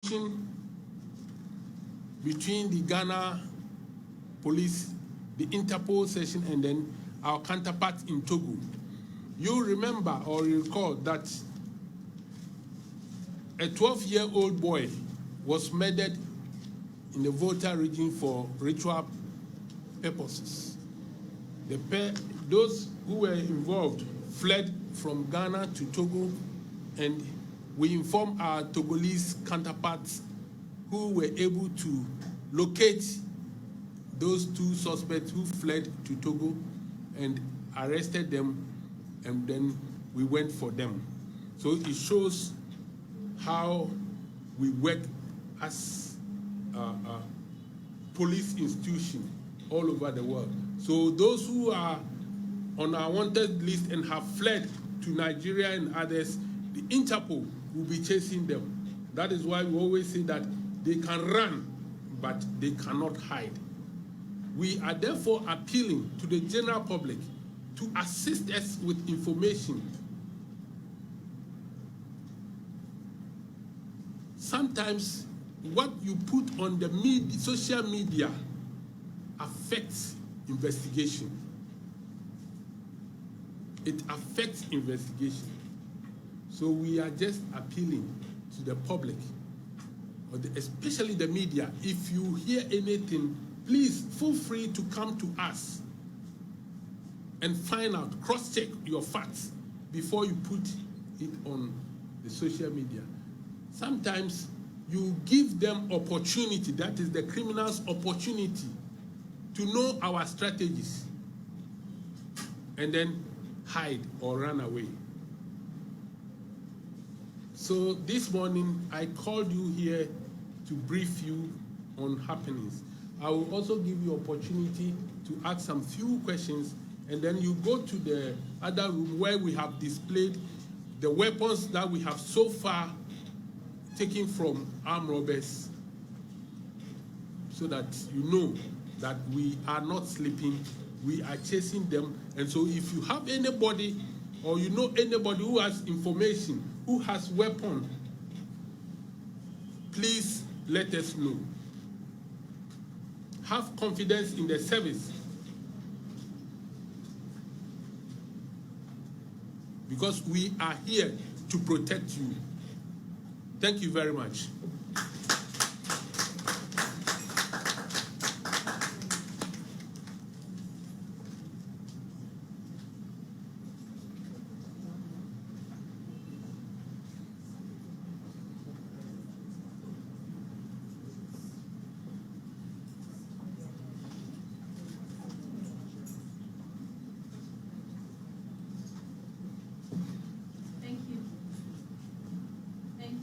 between the Ghana police, the Interpol session, and then our counterparts in Togo. You remember or recall that a 12-year-old boy was murdered in the Volta region for ritual purposes. Those who were involved fled from Ghana to Togo, and we informed our Togolese counterparts who were able to locate those two suspects who fled to Togo and arrested them, and then we went for them. So it shows how we work as a police institution all over the world. So those who are on our wanted list and have fled to Nigeria and others, the Interpol will be chasing them. That is why we always say that they can run, but they cannot hide. We are therefore appealing to the general public to assist us with information. Sometimes what you put on the social media affects investigation. It affects investigation. So we are just appealing to the public, especially the media. If you hear anything, please feel free to come to us and find out, cross-check your facts before you put it on the social media. Sometimes you give them opportunity, that is the criminals' opportunity, to know our strategies and then hide or run away. So this morning I called you here to brief you on happenings. I will also give you opportunity to ask some few questions, and then you go to the other room where we have displayed the weapons that we have so far taken from armed robbers, so that you know that we are not sleeping, we are chasing them. And so if you have anybody or you know anybody who has information, who has weapon, please let us know. Have confidence in the service, because we are here to protect you. Thank you very much.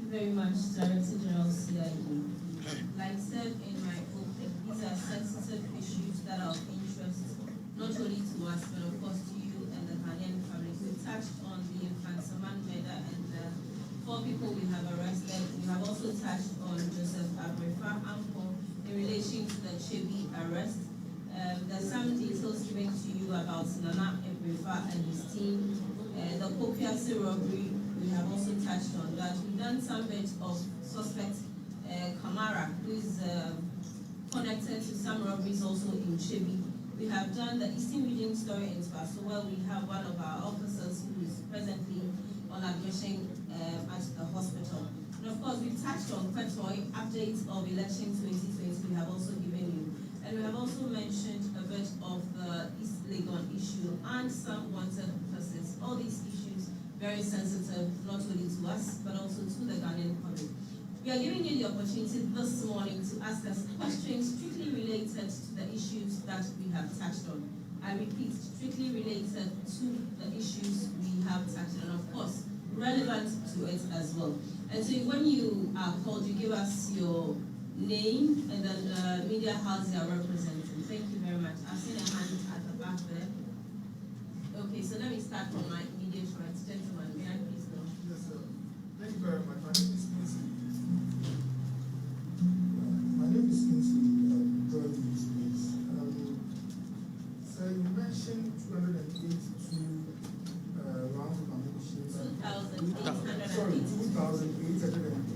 Very much, Director General CID. Like said in my opening, these are sensitive issues that are of interest not only to us but of course to you and the Ghanaian public. We touched on the infant Saman murder and the 4 people we have arrested. We have also touched on Joseph Abrefa Ampo in relation to the Chebi arrest. There's some details given to you about Nana Abrefa and his team. The Kopiasi robbery, we have also touched on that. We've done some bit of suspect Kamara, who is connected to some robberies also in Chebi. We have done the Eastern Region story in Swaso, where we have one of our officers who is presently on admission at the hospital. And of course, we've touched on Kwetoy, updates of election 2020 we have also given you. And we have also mentioned a bit of the East Legon issue and some wanted persons. All these issues very sensitive, not only to us, but also to the Ghanaian public. We are giving you the opportunity this morning to ask us questions strictly related to the issues that we have touched on. I repeat, strictly related to the issues we have touched on, of course, relevant to it as well. And so when you are called, you give us your name and then the media house you are representing. Thank you very much. I've seen a hand at the back there. Okay, so let me start from my immediate right. Gentlemen, may I please go? Yes, sir. Thank you very much. My name is Kinsley. Joy News, please. So you mentioned 282 rounds of ammunition. 2,882. Sorry, 2,882.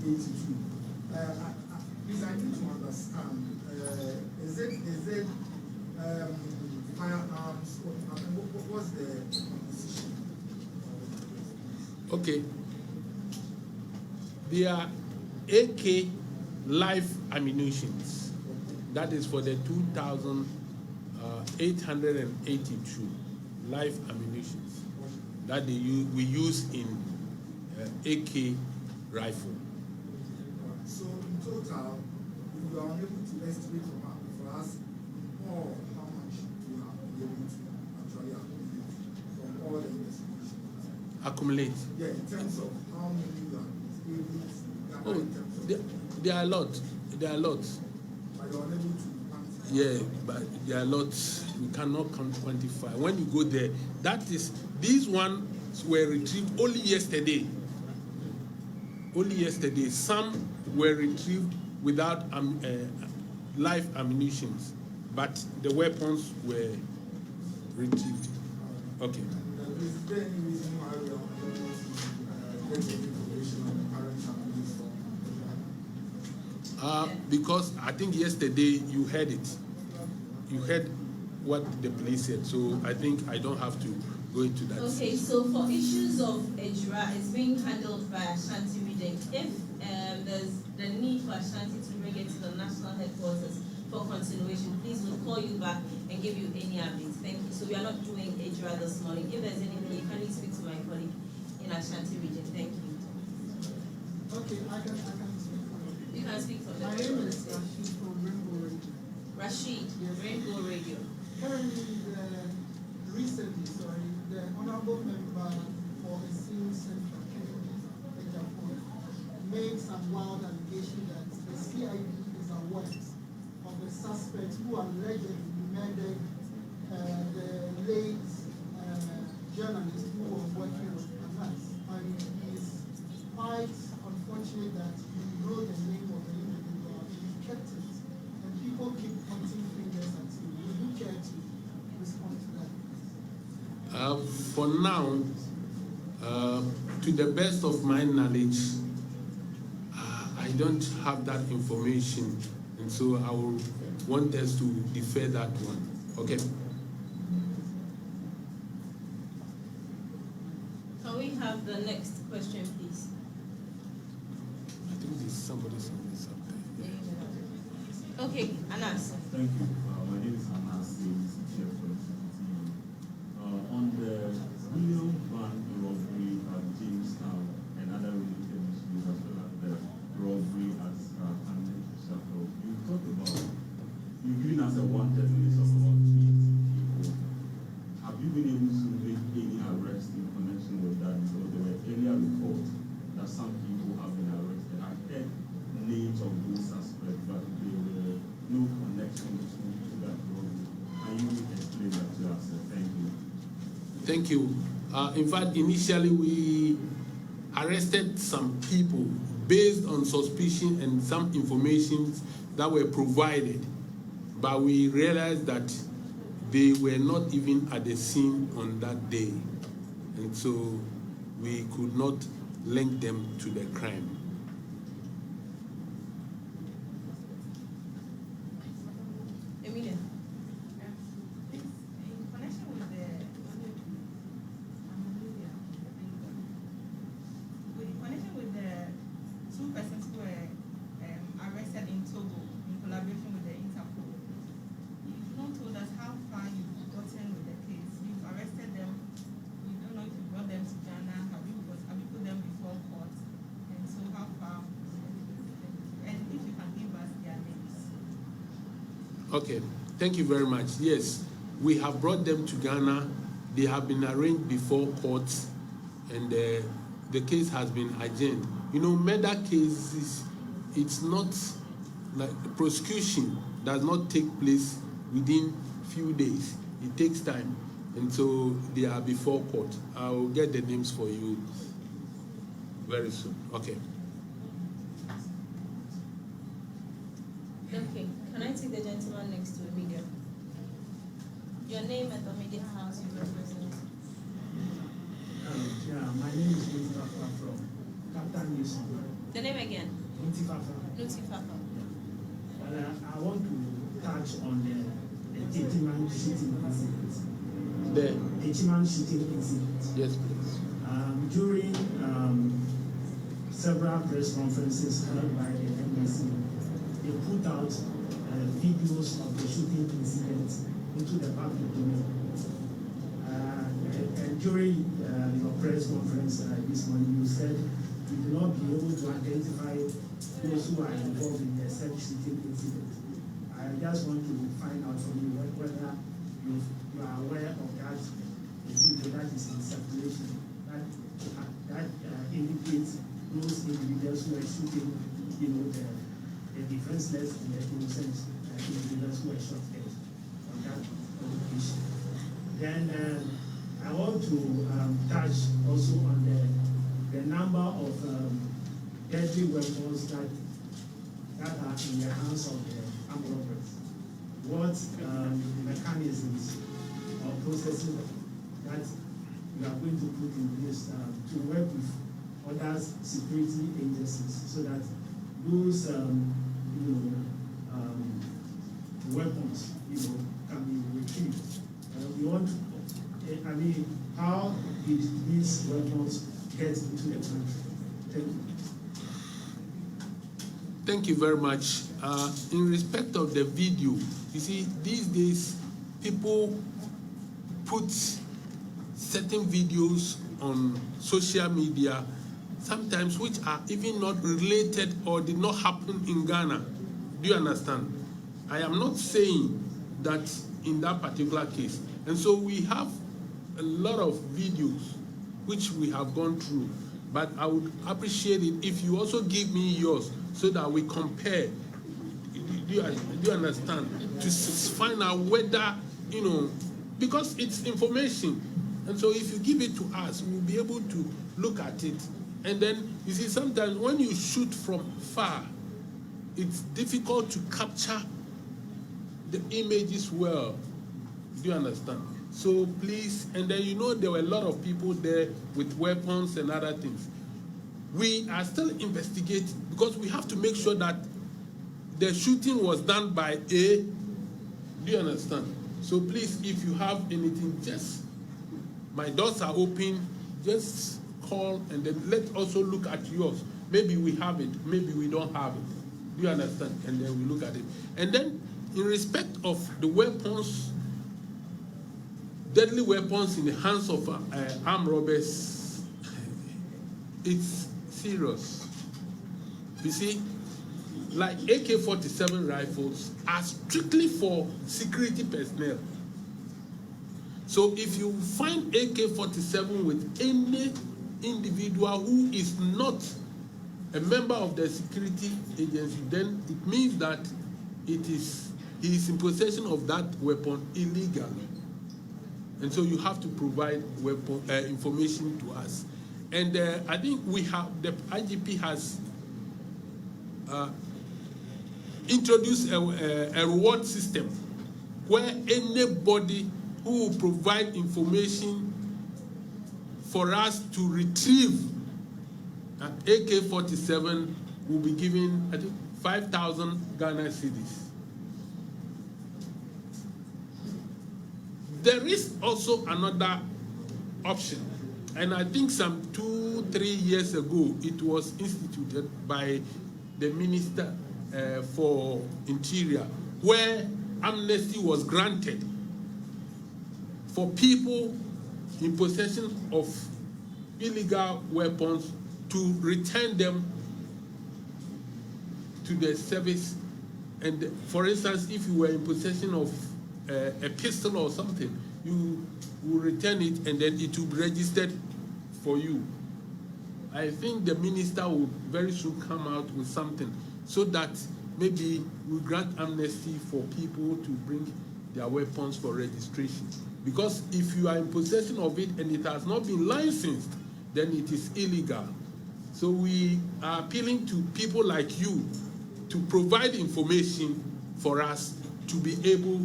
Okay. They are AK live ammunitions. That is for the 2,882 live ammunitions that we use in AK rifle. So in total, you are unable to estimate for us how much you have been able to actually accumulate from all the investigations. Accumulate. Yeah, in terms of how many you are able to gather in terms of. There are a lot. There are a lot. But you are unable to quantify. Yeah, but there are lots we cannot quantify. When you go there, these ones were retrieved only yesterday. Only yesterday. Some were retrieved without live ammunitions, but the weapons were retrieved. Okay. Is there any reason why we are unable to get the information on the current happenings from? Because I think yesterday you heard it. You heard what the police said, so I think I don't have to go into that. Okay, so for issues of EJRA, it's being handled by Ashanti Region. If there's the need for Ashanti to bring it to the national headquarters for continuation, please we'll call you back and give you any updates. Thank you. So we are not doing EJRA this morning. If there's anything, you can speak to my colleague in Ashanti Region. Thank you. Okay, I can speak. You can speak for My name is Rashid from Rainbow Radio. Rashid, Yes. Rainbow Radio. Currently, recently, the honorable member for the Senior Central Japan made some wild allegation that the CID is aware of the suspects who allegedly murdered the late journalist who was working with Anas. And it is quite unfortunate that you know the name of the individual and you kept it. And people keep pointing fingers at you. Would you care to respond to that? For now, to the best of my knowledge, I don't have that information, and so I will want us to defer that one. Okay. Can we have the next question, please? I think there's somebody up there. Okay, Anas. Thank you. My name is Anas, Chairperson. On the William Van robbery at Jamestown and other related issues, as well as the robbery at Hampton Chapel, you talked about, you've given us a wanted list of about 20 people. Have you been able to make any arrests in connection with that? Because there were earlier reports that some people have been arrested. I heard names of those suspects, but there were no connection to that robbery. Can you explain that to us? Thank you. Thank you. In fact, initially we arrested some people based on suspicion and some information that were provided, but we realized that they were not even at the scene on that day, and so we could not link them to the crime. Emilia. In connection with the two persons who were arrested in Togo in collaboration with the Interpol, you've not told us how far you've gotten with the case. You've arrested them. We don't know if you brought them to Ghana. Have you put them before court? And so how far? And if you can give us their names. Okay, thank you very much. Yes, we have brought them to Ghana. They have been arraigned before court, and the case has been adjourned. You know, murder cases, it's not like the prosecution does not take place within few days. It takes time, and so they are before court. I will get the names for you very soon. Okay. Okay, can I take the gentleman next to Emilia? Your name and the media house you represent. My name is Nutifafa from Captain Nation. The name again? Nutifafa. Nutifafa. Well, I want to touch on the Techiman shooting incident. The Techiman shooting incident. yes, please. During several press conferences held by the embassy, they put out videos of the shooting incident into the public domain. And during your press conference this morning, you said you will not be able to identify those who are involved in the said shooting incident. I just want to find out from you whether you are aware of that video that is in circulation that indicates those individuals who are shooting, the defenseless and the innocent individuals who are shot dead on that occasion. Then I want to touch also on the number of deadly weapons that are in the hands of the armed robbers. What mechanisms or processes that you are going to put in place to work with other security agencies so that those weapons can be retrieved. We want how did these weapons get into the country? Thank you. Thank you very much. In respect of the video, you see, these days people put certain videos on social media, sometimes which are even not related or did not happen in Ghana. Do you understand? I am not saying that in that particular case. And so we have a lot of videos which we have gone through, but I would appreciate it if you also give me yours so that we compare. Do you understand? To find out whether, because it's information. And so if you give it to us, we'll be able to look at it. And then, you see, sometimes when you shoot from far, it's difficult to capture the images well. Do you understand? So please, and then there were a lot of people there with weapons and other things. We are still investigating because we have to make sure that the shooting was done by do you understand? So please, if you have anything, my doors are open, just call and then let's also look at yours. Maybe we have it, maybe we don't have it. Do you understand? And then we look at it. And then in respect of the weapons, deadly weapons in the hands of armed robbers, it's serious. You see, like AK-47 rifles are strictly for security personnel. So if you find AK-47 with any individual who is not a member of the security agency, then it means that he is in possession of that weapon illegally. And so you have to provide weapon information to us. And I think the IGP has introduced a reward system where anybody who will provide information for us to retrieve an AK-47 will be given, I think, 5,000 Ghana cedis. There is also another option, and I think some 2-3 years ago it was instituted by the Minister for Interior, where amnesty was granted for people in possession of illegal weapons to return them to the service. And for instance, if you were in possession of a pistol or something, you will return it and then it will be registered for you. I think the minister will very soon come out with something so that maybe we grant amnesty for people to bring their weapons for registration. Because if you are in possession of it and it has not been licensed, then it is illegal. So we are appealing to people like you to provide information for us to be able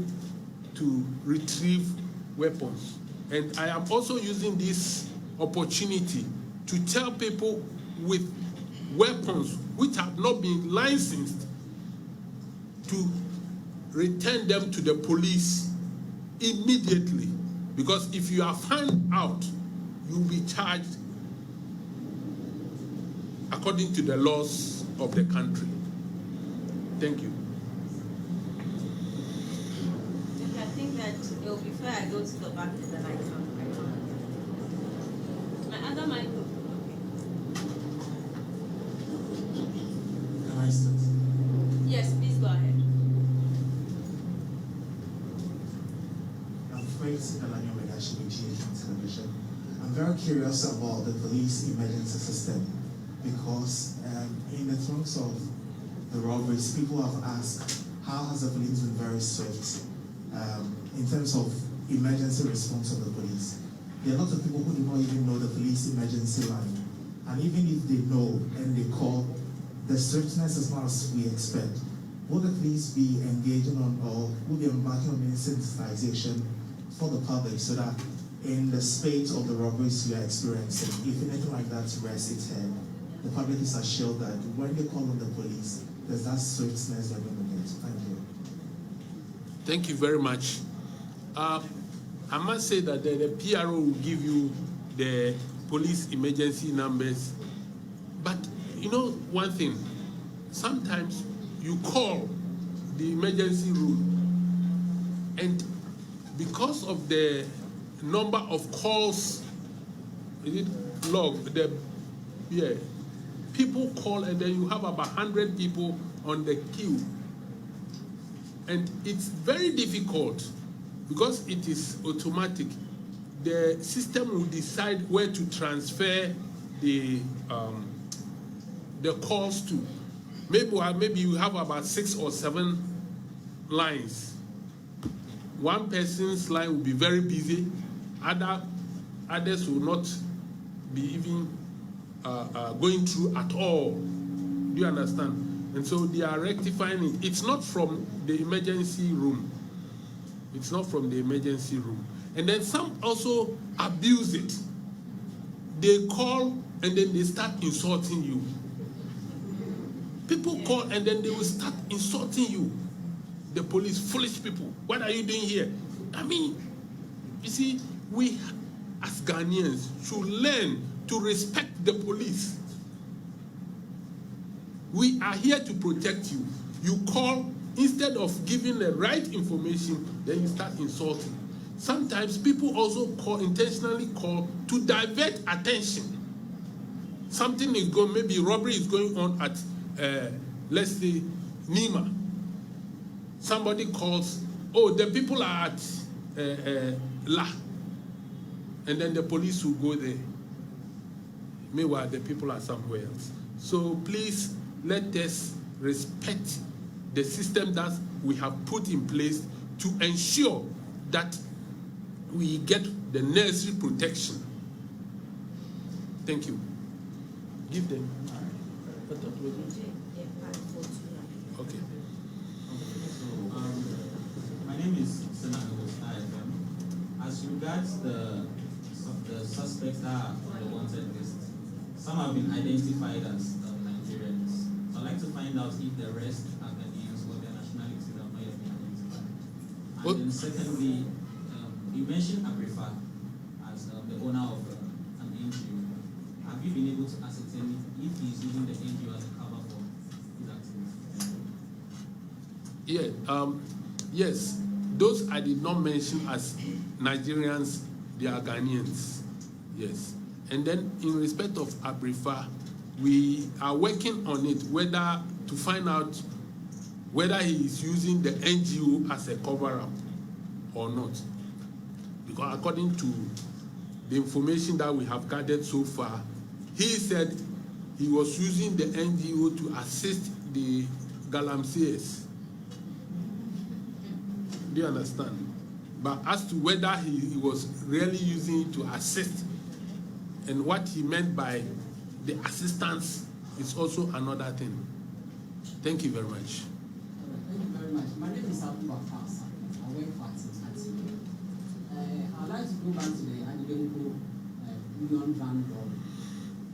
to retrieve weapons. And I am also using this opportunity to tell people with weapons which have not been licensed to return them to the police immediately. Because if you are found out, you will be charged according to the laws of the country. Thank you. Okay, I think that it will be fair I go to the back and then I come. My other microphone. Can I start? Yes, please go ahead. I'm Frank Sikalani Megashi Television. I'm very curious about the police emergency system because in the terms of the robberies, people have asked how has the police been very swift in terms of emergency response of the police. There are a lot of people who do not even know the police emergency line, and even if they know and they call, the swiftness is not as we expect. Will the police be engaging on or will be embarking on any sensitization for the public so that in the spate of the robberies we are experiencing, if anything like that rests its head, the public is assured that when they call on the police, there's that swiftness they're going to get. Thank you. Thank you very much. I must say that the PRO will give you the police emergency numbers. But you know one thing, sometimes you call the emergency room, and because of the number of calls, people call, and then you have about 100 people on the queue. And it's very difficult because it is automatic. The system will decide where to transfer the calls to. Maybe you have about 6 or 7 lines. One person's line will be very busy. Others will not be even going through at all. Do you understand? And so they are rectifying it. It's not from the emergency room. It's not from the emergency room. And then some also abuse it. They call and then they start insulting you. People call and then they will start insulting you. The police, foolish people. What are you doing here? I mean, you see, we as Ghanaians should learn to respect the police. We are here to protect you. You call, instead of giving the right information, then you start insulting. Sometimes people also intentionally call to divert attention. Something is going, maybe robbery is going on at, let's say, Nima. Somebody calls, oh, the people are at La. And then the police will go there. Meanwhile, the people are somewhere else. So please, let us respect the system that we have put in place to ensure that we get the necessary protection. Thank you. Give them. Okay. So, my name is Senator IFM. As regards the suspects that are on the wanted list, some have been identified as Nigerians. So I'd like to find out if the rest are Ghanaians or their nationalities have not yet been identified. And then secondly, you mentioned Abrifa as the owner of an NGO. Have you been able to ascertain if he's using the NGO as a cover for his activities? Yes, those I did not mention as Nigerians, they are Ghanaians. Yes. And then in respect of Abrifa, we are working on it, whether to find out whether he is using the NGO as a cover-up or not. Because according to the information that we have gathered so far, he said he was using the NGO to assist the Galamsees. Do you understand? But as to whether he was really using it to assist, and what he meant by the assistance is also another thing. Thank you very much. Thank you very much. My name is Abu Bakar. I work for Atinati. I'd like to go back to the Adibenko Union Van robbery.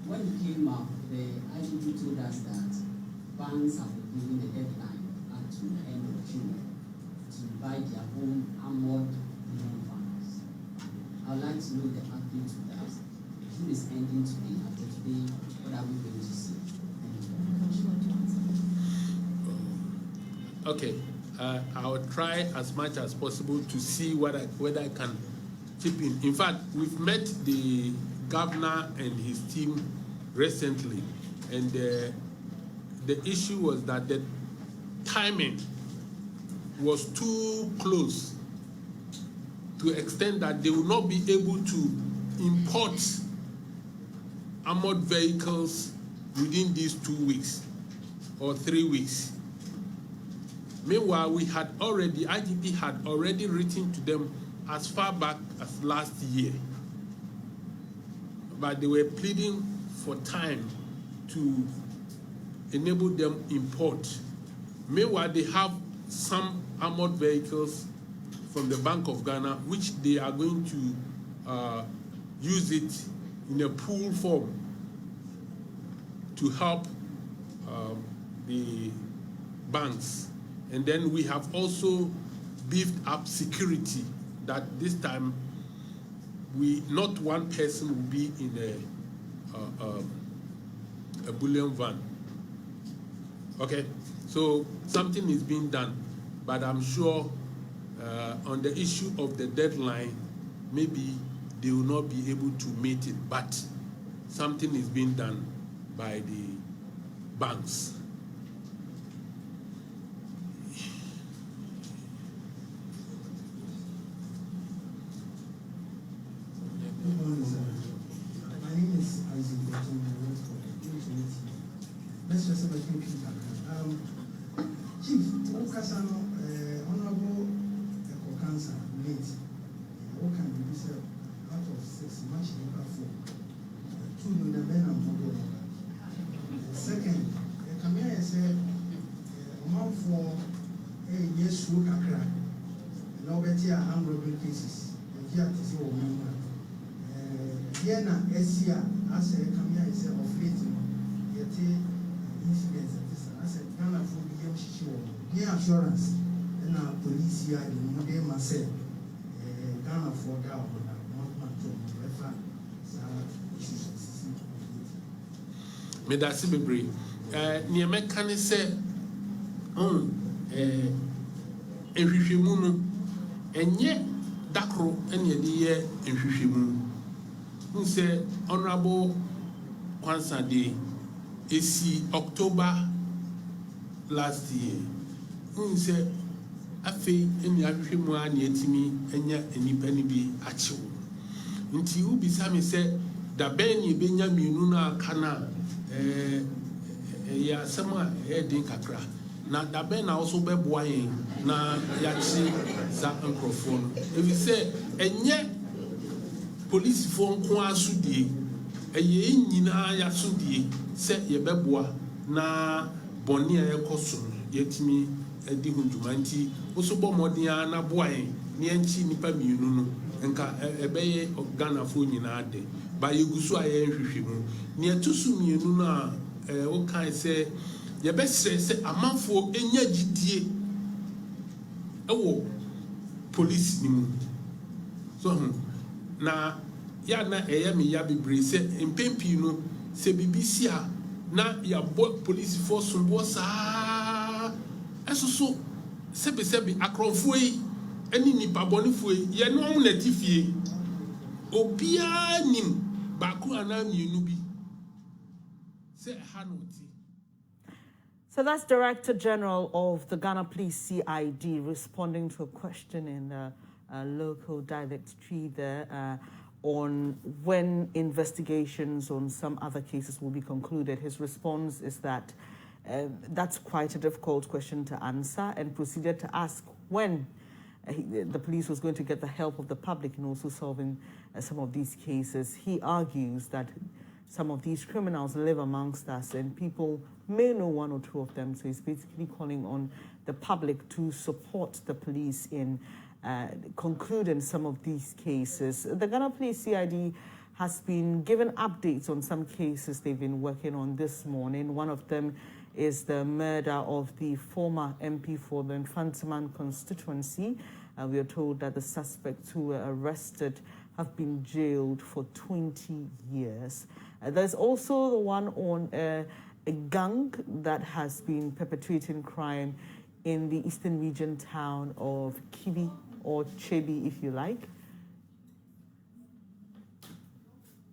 When it came up, the IGP told us that banks have been given a deadline until the end of June to buy their own armored union vans. I'd like to know the update to that. June is ending today. After today, what are we going to see? Okay, I will try as much as possible to see whether I can chip in. In fact, we've met the governor and his team recently, and the issue was that the timing was too close to extent that they will not be able to import armored vehicles within these 2 weeks or 3 weeks. Meanwhile, IGP had already written to them as far back as last year, but they were pleading for time to enable them import. Meanwhile, they have some armored vehicles from the Bank of Ghana, which they are going to use it in a pool form to help the banks. And then we have also beefed up security, that this time not one person will be in a bullion van. Okay, so something is being done, but I'm sure on the issue of the deadline, maybe they will not be able to meet it, but something is being done by the banks. Good morning, sir. My name is Isaac Burton. I work for Let's just have a few people. Chief, Okasano, Honorable Cancer, late. What can you say out of 6 much number 4? 2 million men and more. Second, come here and say, amount for a yes, look at crack. No better armed robbery cases. And here to see what we want. Vienna, Asia, as a come here and say, of late, yet incidents at this. I said, Ghana for the young show. The assurance, and our police here in Modern Marseille, Ghana for Ghana, not to refer. Medasi bebree. Nneɛma ka ne sɛ nhwehwɛmu no ɛnyɛ dakoro ɛna yɛde yɛ nhwehwɛmu. Sɛ Honorable Kwansa de esi October last year. Sɛ afei ɛna ahwehwɛmu a na yɛtumi ɛnya nnipa no bi akyew. Nti wobisa me sɛ dabɛn na yɛbɛnya mmienu no aka no a ɛyɛ asɛm a ɛyɛ den kakra. Na dabɛn na also bɛboa yɛn na yɛakye saa nkurɔfoɔ no. Ɛfiri sɛ ɛnyɛ polisifoɔ nko ara so die, ɛyɛ nyinaa yɛaso die sɛ yɛbɛboa na bɔne a yɛkɔ so no yɛtumi adi ho dwuma. Nti woso bɔ mmɔden a na boa yɛn na yɛnkyi nnipa mmienu no nka ɛbɛyɛ Ghanafoɔ nyinaa de ba yɛgu so a yɛnhwehwɛ mu. Nea ɛto so mmienu no a wokae sɛ yɛbɛsrɛ sɛ amanfoɔ ɛnya gyidie ɛwɔ polisi no mu. So na ya na ɛyɛ me ya bebree sɛ mpɛn pii no sɛ biribi si a na yɛabɔ polisifoɔ somboɔ saa ɛsoso sɛbesɛbe akorɔmfoɔ yi ɛne nnipa bɔnefoɔ yi yɛne ɔmo na ti fie obiara nim baako anaa mmienu bi sɛ ɛha no ti. So that's Director General of the Ghana Police CID responding to a question in the local dialect tree there on when investigations on some other cases will be concluded. His response is that that's quite a difficult question to answer, and proceeded to ask when the police was going to get the help of the public in also solving some of these cases. He argues that some of these criminals live amongst us and people may know one or two of them. So he's basically calling on the public to support the police in concluding some of these cases. The Ghana Police CID has been given updates on some cases they've been working on this morning. One of them is the murder of the former MP for the Infantiman constituency. We are told that the suspects who were arrested have been jailed for 20 years. There's also the one on a gang that has been perpetrating crime in the Eastern Region town of Kibi, or Chebi if you like.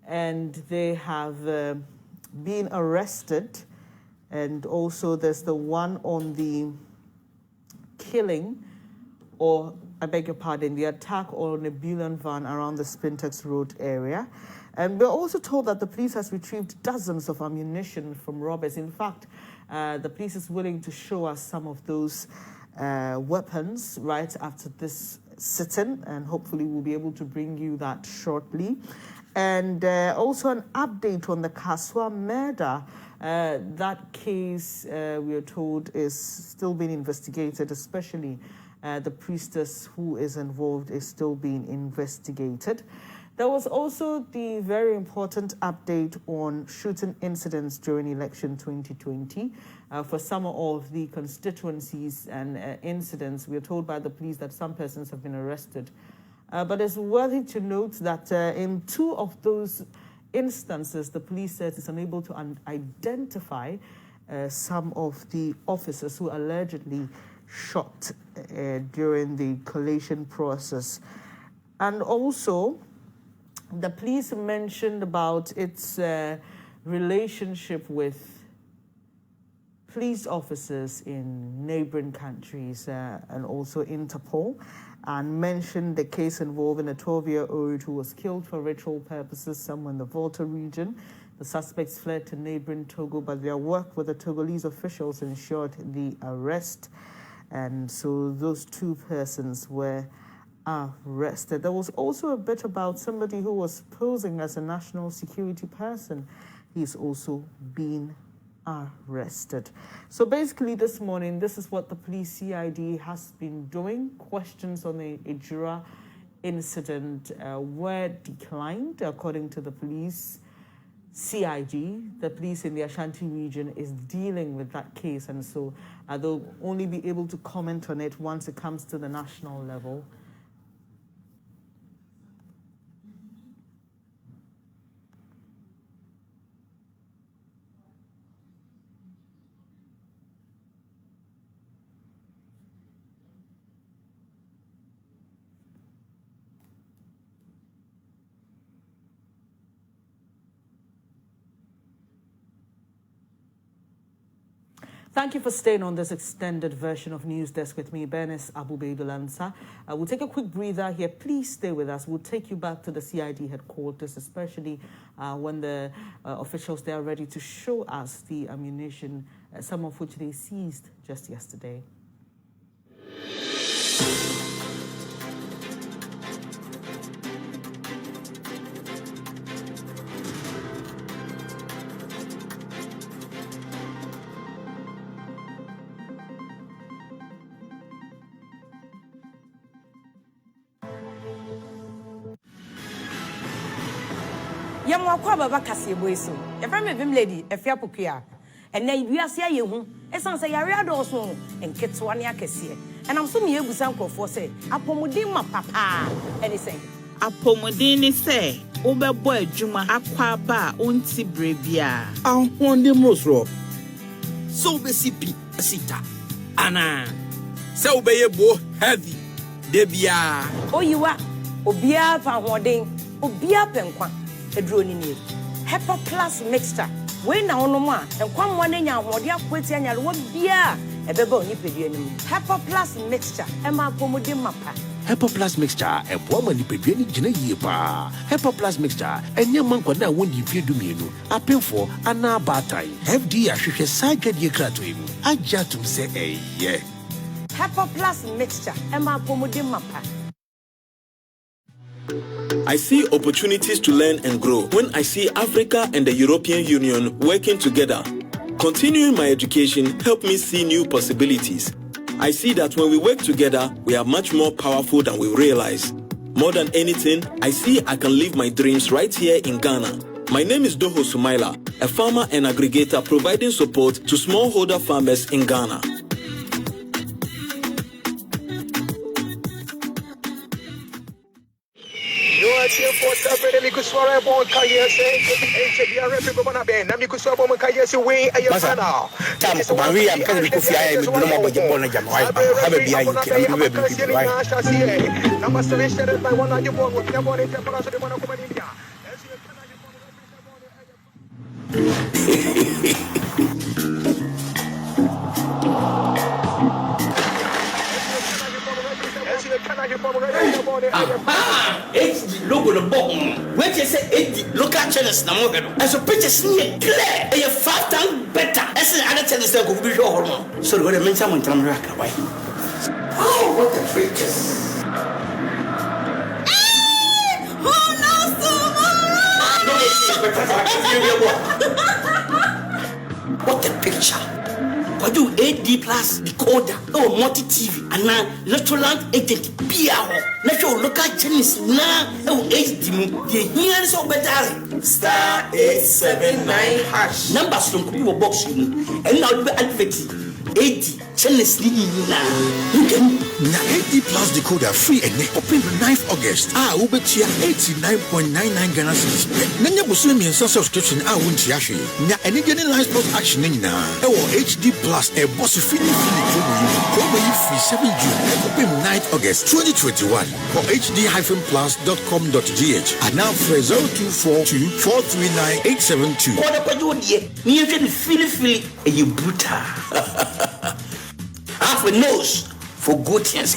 And they have been arrested. And also there's the one on the killing, or I beg your pardon, the attack on a Bullion van around the Spintex Road area. And we're also told that the police has retrieved dozens of ammunition from robbers. In fact, the police is willing to show us some of those weapons right after this sit-in, and hopefully we'll be able to bring you that shortly. And also an update on the Kaswa murder. That case, we are told, is still being investigated, especially the priestess who is involved is still being investigated. There was also the very important update on shooting incidents during election 2020. For some of the constituencies and incidents, we are told by the police that some persons have been arrested. But it's worthy to note that in two of those instances, the police says it's unable to identify some of the officers who allegedly shot during the collation process. And also, the police mentioned about its relationship with police officers in neighboring countries and also Interpol, and mentioned the case involving a 12-year-old who was killed for ritual purposes somewhere in the Volta region. The suspects fled to neighboring Togo, but their work with the Togolese officials ensured the arrest. And so those two persons were arrested. There was also a bit about somebody who was posing as a national security person. He's also been arrested. So basically this morning, this is what the police CID has been doing. Questions on the Ejura incident were declined, according to the police CID. The police in the Ashanti region is dealing with that case, and so they'll only be able to comment on it once it comes to the national level. Thank you for staying on this extended version of News Desk with me, Bernice Abubeidou-Lansah. We'll take a quick breather here. Please stay with us. We'll take you back to the CID headquarters, especially when the officials there are ready to show us the ammunition, some of which they seized just yesterday. Yamwa baba kase boyso e fra me vim lady e fia pokuya ena wiase aye hu esan se yare adoso enketewa ne akese enam so me egusa nkofo se apomudin ma papa eni se apomudin ni se obebo adwuma akwa ba onti brebia ahonde mrosro so be sipi sita ana se obeye bo heavy debia oyiwa obia fa hoden obia penkwa edroni ni Hepa Plus mixture we na onomo a enkwamwa na nya ahode akweti anyare wo bia ebeba oni pedua ni Hepa Plus mixture ema apomode mapa Hepa Plus mixture ebo ma ni pedua ni gina yie pa Hepa Plus mixture enye manko na woni fiedu mienu apemfo ana batai FD ahwehwe sagade krato emu ajatum se eye Hepa Plus mixture ema apomode mapa. I see opportunities to learn and grow when I see Africa and the European Union working together. Continuing my education helped me see new possibilities. I see that when we work together, we are much more powerful than we realize. More than anything, I see I can live my dreams right here in Ghana. My name is Doho Sumaila, a farmer and aggregator providing support to smallholder farmers in Ghana. No Logo the bottom. When you say 80 local channels, and so pictures clear. And you 5 times better. As an other channels that could be your hormone. So what I mean, someone tell me, why? Oh, what the pictures. Who knows tomorrow? What a picture. What do AD plus decoder or multi TV and now Electroland agent PR natural local Chinese now HD the here is all better star 879 hash numbers from people box and now the advert 80 Chinese now you can na AD plus decoder free and open the 9th August. Ubetia 89.99 Ghana cedis. Nanya busu miensa subscription wuntia hwe. Na any getting line sports action nyina. HD plus e boss fini promo yi free 7 June. Open 9th August 2021 for hd-plus.com.gh. And now for 0242 439 872. What do you ni feel e you brutal. Half a nose for good things.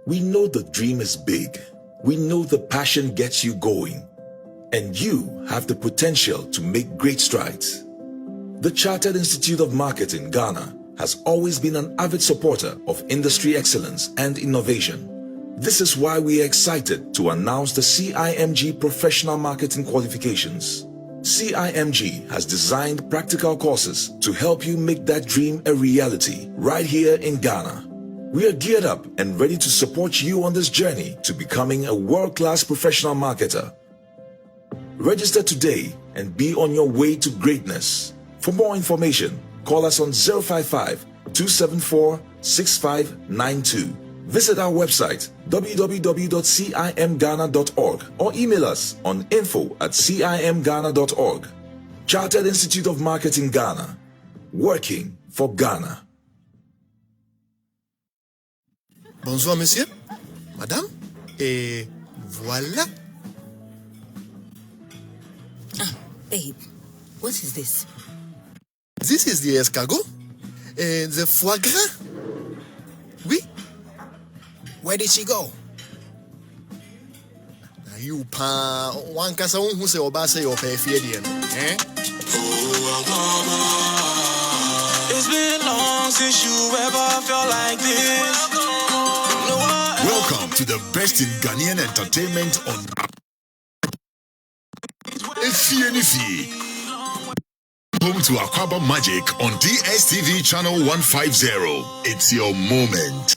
We know the dream is big. We know the passion gets you going. And you have the potential to make great strides. The Chartered Institute of Marketing, Ghana, has always been an avid supporter of industry excellence and innovation. This is why we are excited to announce the CIMG Professional Marketing Qualifications. CIMG has designed practical courses to help you make that dream a reality right here in Ghana. We are geared up and ready to support you on this journey to becoming a world-class professional marketer. Register today and be on your way to greatness. For more information, call us on 055-274-6592. Visit our website www.cimghana.org or email us on info@cimghana.org. Chartered Institute of Marketing Ghana, working for Ghana. Bonsoir, monsieur, madame, et voilà. Babe, what is this? This is the escargot and the foie gras. Oui. Where did she go? You pa one casa who say obase your perfidian, eh? It's been long since you ever felt like this. Welcome to the best in Ghanaian entertainment on Efie. Home to Aquaba Magic on DSTV channel 150. It's your moment.